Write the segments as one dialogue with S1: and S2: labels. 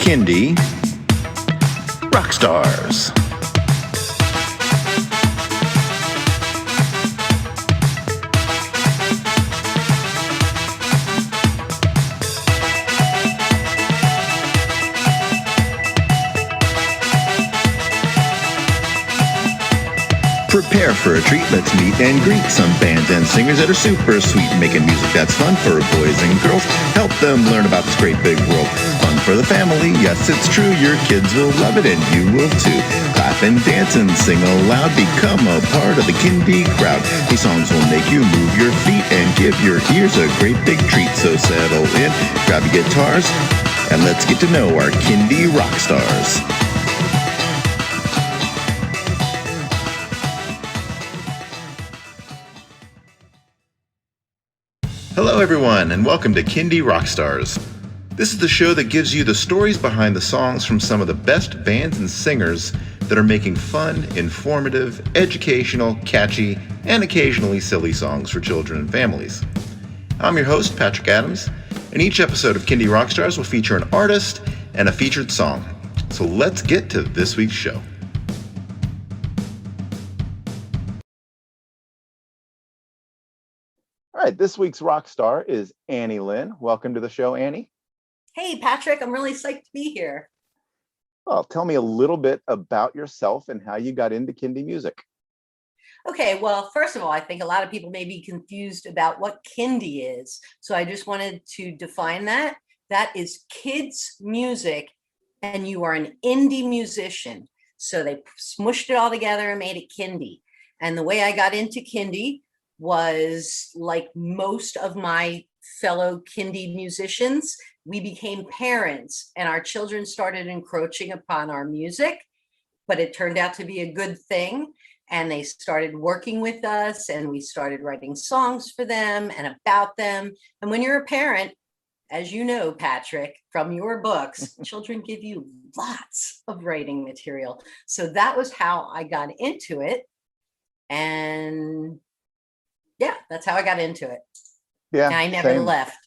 S1: Kindy Rockstars. Prepare for a treat, let's meet and greet some bands and singers that are super sweet, making music that's fun for boys and girls. Help them learn about this great big world. Fun for the family, yes it's true, your kids will love it and you will too. Clap and dance and sing aloud, become a part of the Kindy crowd. These songs will make you move your feet and give your ears a great big treat. So settle in, grab your guitars, and let's get to know our Kindy rock stars. Hello everyone, and welcome to Kindy Rockstars. This is the show that gives you the stories behind the songs from some of the best bands and singers that are making fun, informative, educational, catchy, and occasionally silly songs for children and families. I'm your host, Patrick Adams, and each episode of Kindy Rockstars will feature an artist and a featured song. So let's get to this week's show. All right, this week's rock star is Annie Lynn. Welcome to the show, Annie.
S2: Hey, Patrick, I'm really psyched to be here.
S1: Well, tell me a little bit about yourself and how you got into Kindy music.
S2: Okay, well, first of all, I think a lot of people may be confused about what Kindy is. So I just wanted to define that. That is kids' music, and you are an indie musician. So they smushed it all together and made it Kindy. And the way I got into Kindy was like most of my fellow Kindy musicians, we became parents and our children started encroaching upon our music, but it turned out to be a good thing. And they started working with us and we started writing songs for them and about them. And when you're a parent, as you know, Patrick, from your books, children give you lots of writing material. So that was how I got into it. And yeah, that's how I got into it.
S1: Yeah,
S2: and I never left.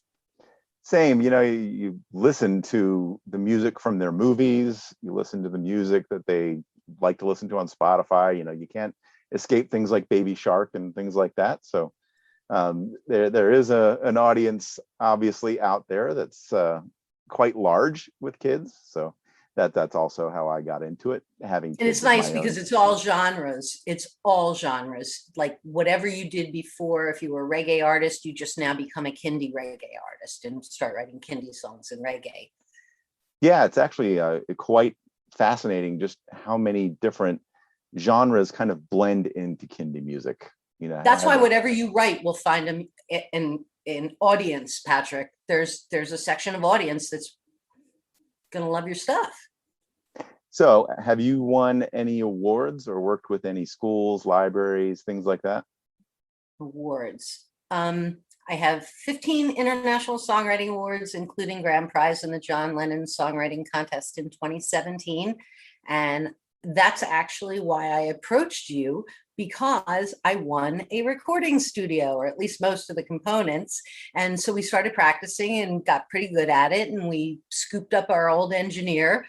S1: Same, you listen to the music from their movies, you listen to the music that they like to listen to on Spotify. You can't escape things like Baby Shark and things like that. So there is an audience obviously out there that's quite large with kids. So that's also how I got into it. And
S2: it's nice because it's all genres. It's all genres. Like whatever you did before, if you were a reggae artist, you just now become a Kindy reggae artist and start writing Kindy songs in reggae.
S1: Yeah, it's actually quite fascinating just how many different genres kind of blend into Kindy music.
S2: That's why whatever you write will find them in audience, Patrick. There's a section of audience that's gonna love your stuff.
S1: So have you won any awards or worked with any schools, libraries, things like that?
S2: Awards. I have 15 International Songwriting Awards, including Grand Prize in the John Lennon Songwriting Contest in 2017. And that's actually why I approached you, because I won a recording studio, or at least most of the components. And so we started practicing and got pretty good at it. And we scooped up our old engineer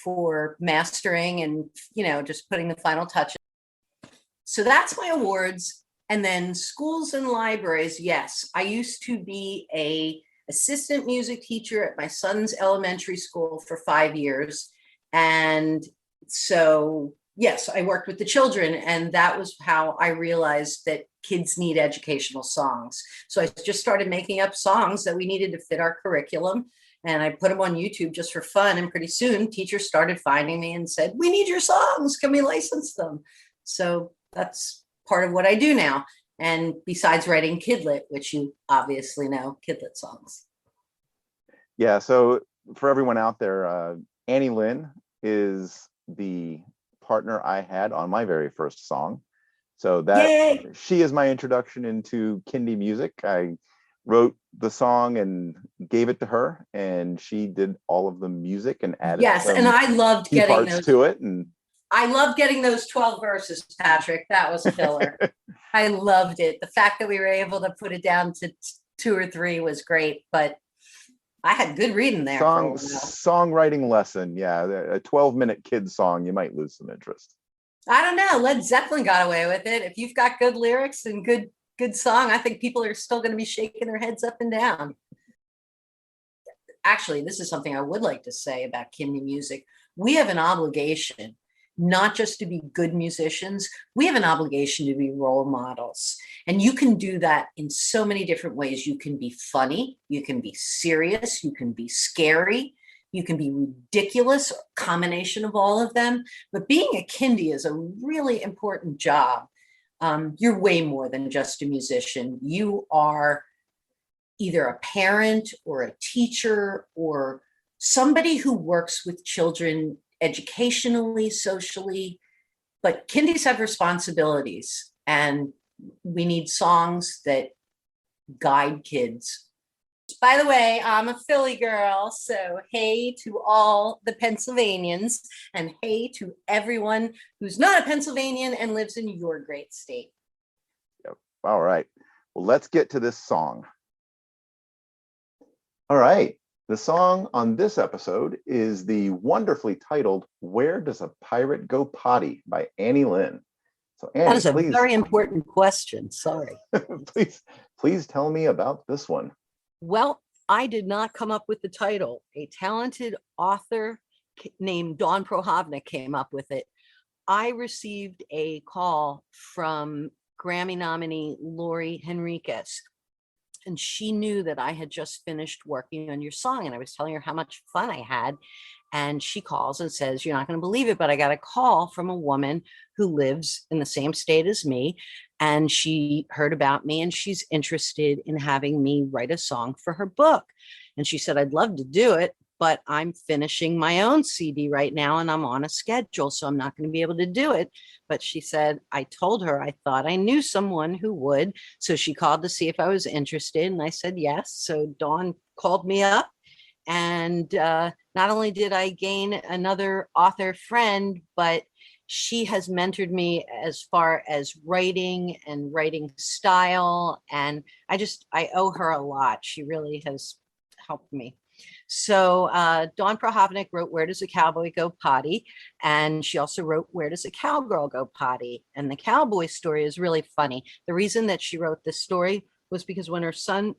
S2: for mastering and, just putting the final touches. So that's my awards. And then schools and libraries. Yes, I used to be a assistant music teacher at my son's elementary school for 5 years. And so, yes, I worked with the children, and that was how I realized that kids need educational songs. So I just started making up songs that we needed to fit our curriculum. And I put them on YouTube just for fun. And pretty soon teachers started finding me and said, we need your songs. Can we license them? So that's part of what I do now. And besides writing Kidlit, which you obviously know, Kidlit songs.
S1: Yeah. So for everyone out there, Annie Lynn is the partner I had on my very first song. So she is my introduction into Kindy music. I wrote the song and gave it to her, and she did all of the music and added
S2: and I loved getting
S1: parts to it. And
S2: I loved getting those 12 verses, Patrick. That was killer. I loved it. The fact that we were able to put it down to 2 or 3 was great, but I had good reading there for a while.
S1: Songwriting lesson. Yeah, a 12-minute kid song, you might lose some interest.
S2: I don't know. Led Zeppelin got away with it. If you've got good lyrics and good song, I think people are still going to be shaking their heads up and down. Actually, this is something I would like to say about Kindi music. We have an obligation not just to be good musicians, we have an obligation to be role models. And you can do that in so many different ways. You can be funny, you can be serious, you can be scary, you can be ridiculous, a combination of all of them. But being a Kindi is a really important job. You're way more than just a musician. You are either a parent or a teacher or somebody who works with children educationally, socially, but Kindis have responsibilities, and we need songs that guide kids. By the way, I'm a Philly girl, so hey to all the Pennsylvanians, and hey to everyone who's not a Pennsylvanian and lives in your great state.
S1: Yep. All right. Well, let's get to this song. All right. The song on this episode is the wonderfully titled "Where Does a Pirate Go Potty" by Annie Lynn. So Annie,
S2: that is a very important question. Sorry.
S1: please tell me about this one.
S3: Well, I did not come up with the title. A talented author named Dawn Prochovnic came up with it. I received a call from Grammy nominee Lori Henriquez, and she knew that I had just finished working on your song, and I was telling her how much fun I had. And she calls and says, "You're not going to believe it, but I got a call from a woman who lives in the same state as me, and she heard about me, and she's interested in having me write a song for her book." And she said, "I'd love to do it, but I'm finishing my own CD right now, and I'm on a schedule, so I'm not going to be able to do it." But she said, I told her I thought I knew someone who would. So she called to see if I was interested, and I said yes. So Dawn called me up, and not only did I gain another author friend, but she has mentored me as far as writing and writing style. And I owe her a lot. She really has helped me. So Dawn Prochovnic wrote "Where Does a Cowboy Go Potty?" And she also wrote "Where Does a Cowgirl Go Potty?" And the cowboy story is really funny. The reason that she wrote this story was because when her son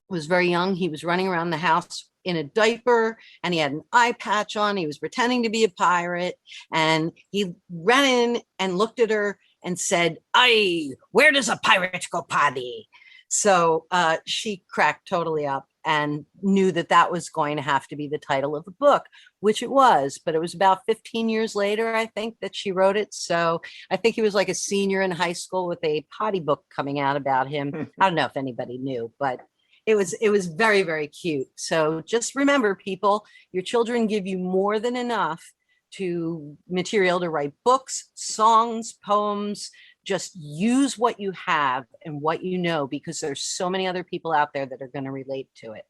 S3: was very young, he was running around the house in a diaper, and he had an eye patch on. He was pretending to be a pirate, and he ran in and looked at her and said, "Aye, where does a pirate go potty?" So she cracked totally up and knew that that was going to have to be the title of the book, which it was. But it was about 15 years later, I think, that she wrote it. So I think he was like a senior in high school with a potty book coming out about him. I don't know if anybody knew, but it was very, very cute. So just remember, people, your children give you more than enough material to write books, songs, poems. Just use what you have and what you know, because there's so many other people out there that are going to relate to it.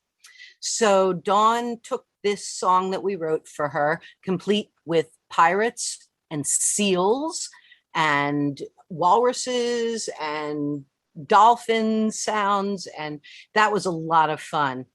S3: So Dawn took this song that we wrote for her, complete with pirates and seals and walruses and dolphin sounds, and that was a lot of fun.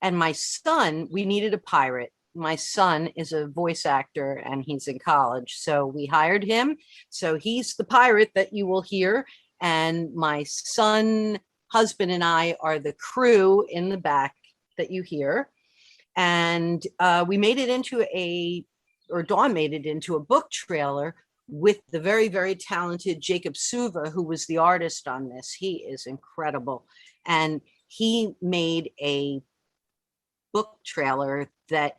S3: And my son, we needed a pirate. My son is a voice actor and he's in college, so we hired him. So he's the pirate that you will hear, and my son, husband, and I are the crew in the back that you hear. And we made it into Dawn made it into a book trailer with the very, very talented Jacob Souva, who was the artist on this. He is incredible. And he made a book trailer that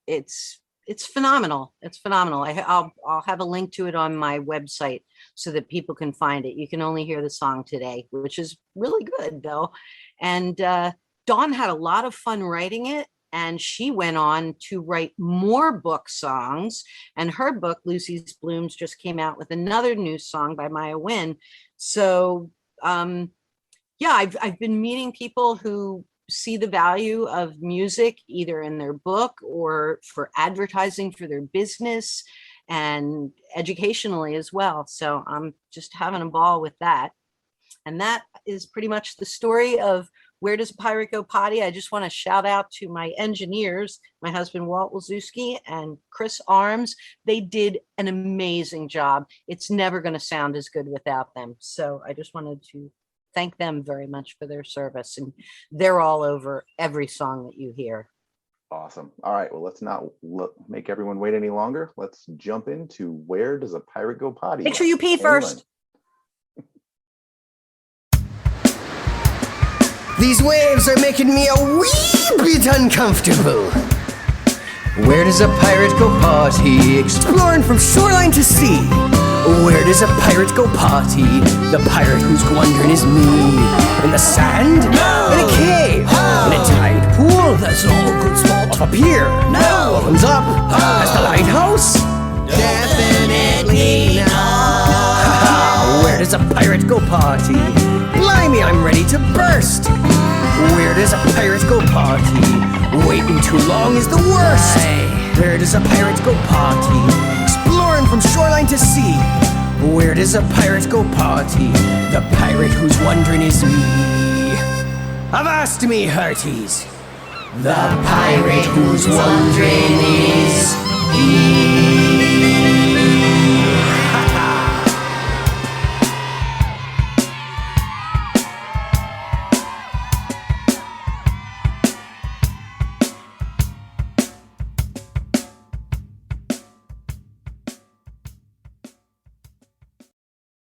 S3: it's phenomenal. It's phenomenal. I'll have a link to it on my website so that people can find it. You can only hear the song today, which is really good though. And Dawn had a lot of fun writing it, and she went on to write more book songs. And her book, Lucy's Blooms, just came out with another new song by Maya Wynn. So I've been meeting people who see the value of music either in their book or for advertising for their business and educationally as well. So I'm just having a ball with that. And that is pretty much the story of Where Does a Pirate Go Potty? I just want to shout out to my engineers, my husband Walt Wilczewski and Chris Arms. They did an amazing job. It's never going to sound as good without them. So I just wanted to thank them very much for their service. And they're all over every song that you hear.
S1: Awesome. All right. Well, let's not make everyone wait any longer. Let's jump into Where Does a Pirate Go Potty?
S3: Make sure you pee first.
S4: These waves are making me a wee bit uncomfortable. Where does a pirate go potty? Exploring from shoreline to sea. Where does a pirate go potty? The pirate who's wondering is me. In the sand? No. In a cave? In a tide pool? That's all good spot. Up here? No. Opens up? As the lighthouse? Definitely not. Where does a pirate go potty? Blimey, I'm ready to burst. Where does a pirate go potty? Waiting too long is the worst. Where does a pirate go potty? Exploring from shoreline to sea. Where does a pirate go potty? The pirate who's wondering is me. Avast me, hearties. The pirate who's wondering is me.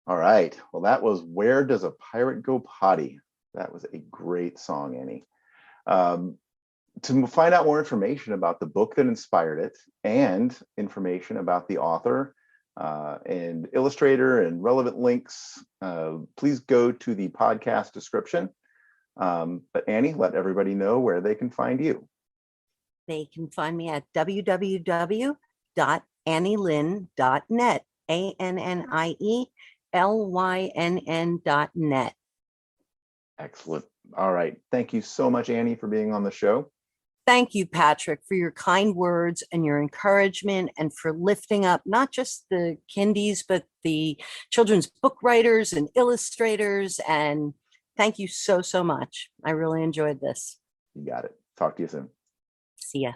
S1: All right. Well, that was Where Does a Pirate Go Potty? That was a great song, Annie. To find out more information about the book that inspired it and information about the author and illustrator and relevant links, please go to the podcast description. But Annie, let everybody know where they can find you.
S3: They can find me at www.annielynn.net. ANNIELYNN.net.
S1: Excellent. All right. Thank you so much, Annie, for being on the show.
S3: Thank you, Patrick, for your kind words and your encouragement and for lifting up not just the kindies, but the children's book writers and illustrators. And thank you so, so much. I really enjoyed this.
S1: You got it. Talk to you soon.
S3: See ya.